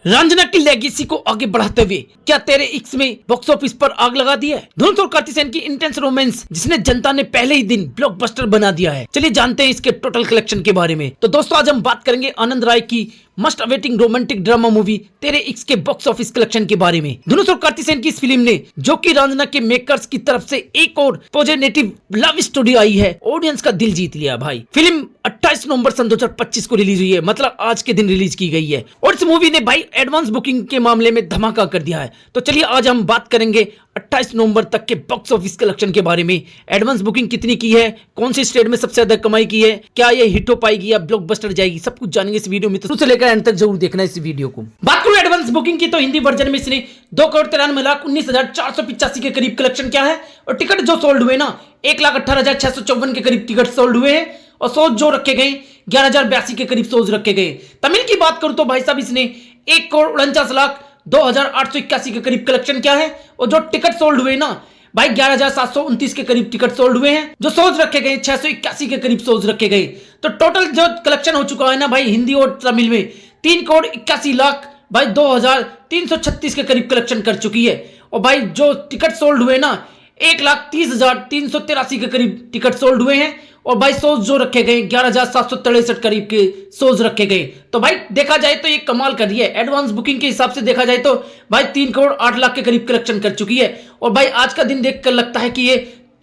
रंजना की लेगेसी को आगे बढ़ाते हुए क्या तेरे इक्स में बॉक्स ऑफिस पर आग लगा दी है। धनुष और कार्तिक सेन की इंटेंस रोमांस जिसने जनता ने पहले ही दिन ब्लॉकबस्टर बना दिया है। चलिए जानते हैं इसके टोटल कलेक्शन के बारे में। तो दोस्तों आज हम बात करेंगे आनंद राय की must awaiting romantic drama movie तेरे इक्स के बॉक्स ऑफिस कलेक्शन के बारे में। धनुष और कार्तिक सेन की इस फिल्म ने जो कि रंजना के मेकर्स की तरफ से एक और पॉजिटिव लव स्टोरी आई है, ऑडियंस का दिल जीत लिया भाई। फिल्म 28 नवंबर सन 2025 को रिलीज हुई है, मतलब आज के दिन रिलीज की गई है और इस मूवी ने भाई एडवांस बुकिंग के मामले में धमाका कर दिया है। तो चलिए आज हम बात करेंगे 28 नवंबर तक के बॉक्स ऑफिस कलेक्शन के बारे में। एडवांस बुकिंग कितनी की है, कौन सी स्टेट में सबसे ज्यादा कमाई की है, क्या ये हिट हो पाएगी या ब्लॉकबस्टर जाएगी, सब कुछ जानेंगे इस वीडियो में। तो शुरू से लेकर एंड तक जरूर देखना इस वीडियो को। बात करूं एडवांस बुकिंग की तो हिंदी वर्जन में इसने 2,93,19,485 के करीब कलेक्शन किया है और टिकट जो सोल्ड हुए ना 1,18,654 के करीब टिकट सोल्ड हुए हैं और शोज जो रखे गए 11,082 के करीब शोज रखे गए। तमिल की बात करूं तो भाई साहब इसने 1,49,02,881 के करीब कलेक्शन किया है और जो टिकट सोल्ड हुए ना भाई 11,729 के करीब टिकट सोल्ड हुए हैं। जो शोज रखे गए 681 के करीब शोज रखे गए। तो टोटल जो कलेक्शन हो चुका है ना भाई हिंदी और तमिल में 3,81,00,000 भाई 2,336 के करीब कलेक्शन कर चुकी है। और भाई जो टिकट सोल्ड हुए ना 1,30,383 के करीब टिकट सोल्ड हुए हैं और भाई शोज जो रखे गए 11,763 करीब के शोज रखे गए। तो भाई देखा जाए तो ये कमाल कर रही है। एडवांस बुकिंग के हिसाब से देखा जाए तो भाई 3,08,00,000 के करीब कलेक्शन कर चुकी है और भाई आज का दिन देखकर लगता है कि ये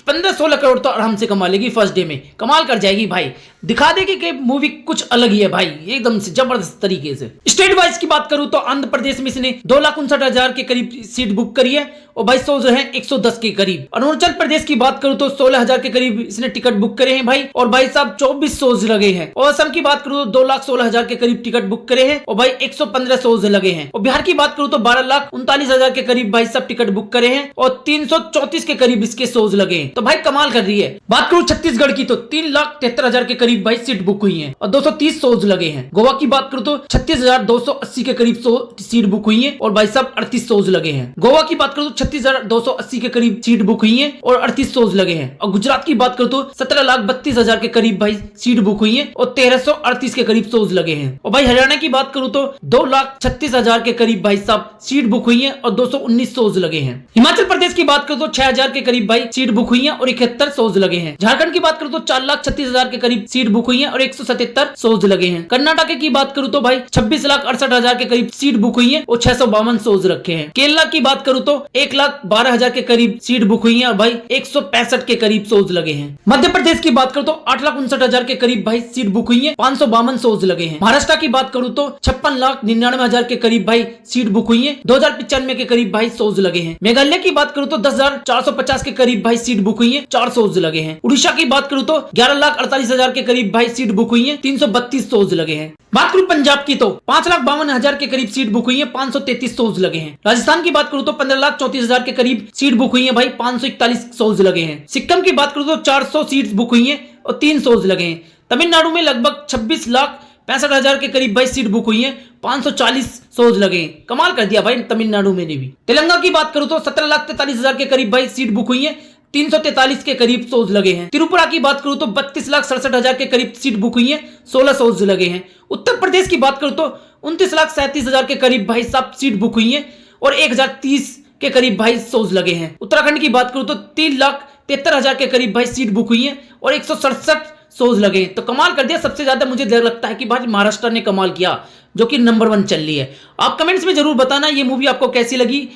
15-16 करोड़ तो आराम से कमा लेगी फर्स्ट डे में। कमाल कर जाएगी भाई, दिखा देगी कि मूवी कुछ अलग ही है भाई, एकदम से जबरदस्त तरीके से। स्टेट वाइज की बात करूं तो आंध्र प्रदेश में इसने 2,59,000 के करीब सीट बुक करी है और भाई शोज है 110 के करीब। अरुणाचल प्रदेश की बात करूं तो 16,000 के करीब इसने टिकट बुक करे हैं भाई और भाई साहब 24 शोज लगे हैं। और असम की बात करूं तो 2,16,000 के करीब टिकट बुक करे हैं और भाई 115 शोज लगे हैं। और बिहार की बात करूं तो 12,39,000 के करीब भाई सब टिकट बुक करे हैं और 334 के करीब इसके शोज लगे हैं। तो भाई कमाल कर रही है। बात करूं छत्तीसगढ़ की तो 3,73,000 के करीब भाई सीट बुक हुई हैं और 230 शोज लगे हैं। गोवा की बात करूं तो 36,280 के करीब सीट बुक हुई है और भाई साहब 38 शोज लगे हैं। गोवा की बात करूं तो 36,280 के करीब सीट बुक हुई है और 38 शोज लगे हैं। और गुजरात की बात करूं तो 17,32,000 के करीब भाई सीट बुक हुई है और 1,338 के करीब शोज लगे हैं। और भाई हरियाणा की बात करूं तो 2,36,000 के करीब भाई साहब सीट बुक हुई है और 219 शोज लगे हैं। हिमाचल प्रदेश की बात करूं तो 6,000 के करीब भाई सीट बुक हुई है और 71 शोज लगे हैं। झारखंड की बात करूं तो 4,36,000 के करीब सीट बुक हुई है और 177 शोज लगे हैं। कर्नाटक की बात करूं तो भाई 26,68,000 के करीब सीट बुक हुई है और 652 शोज रखे हैं। केरला की बात करूं तो 1,12,000 के करीब सीट बुक हुई है और भाई 165 के करीब शोज लगे हैं। मध्य प्रदेश की बात करूं तो 8,59,000 के करीब भाई सीट बुक हुई है, 552 शोज लगे हैं। महाराष्ट्र की बात करूं तो 56,99,000 के करीब भाई सीट बुक हुई है, 2,095 के करीब भाई शोज लगे हैं। मेघालय की बात करूं तो 10,450 के करीब भाई सीट बुक हुई है, 4 शोज लगे हैं। उड़ीसा की बात करूं तो 11,48,000 के करीब भाई सीट बुक हुई है, 332 शोज लगे हैं। बात करूं पंजाब की तो 5,52,000 के करीब सीट बुक हुई है, 533 शोज लगे हैं। राजस्थान की बात करूं तो 15,34,000 के करीब सीट बुक हुई है भाई, 541 शोज लगे हैं। सिक्किम की बात करूं तो 400 सीट बुक हुई है और 3 शोज लगे हैं। तमिलनाडु में लगभग 26,65,000 के करीब भाई सीट बुक हुई है, 540 शोज लगे हैं। कमाल कर दिया भाई तमिलनाडु में ने भी। तेलंगाना की बात करूं तो 17,43,000 के करीब भाई सीट बुक हुई है, 343 के करीब शोज लगे हैं। त्रिपुरा की बात करूं तो 32,67,000 के करीब सीट बुक हुई है, 16 शोज लगे हैं। उत्तर प्रदेश की बात करूं तो 29,37,000 के करीब भाई साहब सीट बुक हुई है और 1,030 के करीब भाई शोज लगे हैं। उत्तराखंड की बात करूं तो 3,73,000 के करीब भाई सीट बुक हुई है और 167 शोज लगे हैं। तो कमाल कर दिया। सबसे ज्यादा मुझे डर लगता है कि भाई महाराष्ट्र ने कमाल किया, जो कि नंबर 1 चल रही है। आप कमेंट्स में जरूर बताना ये मूवी आपको कैसी लगी।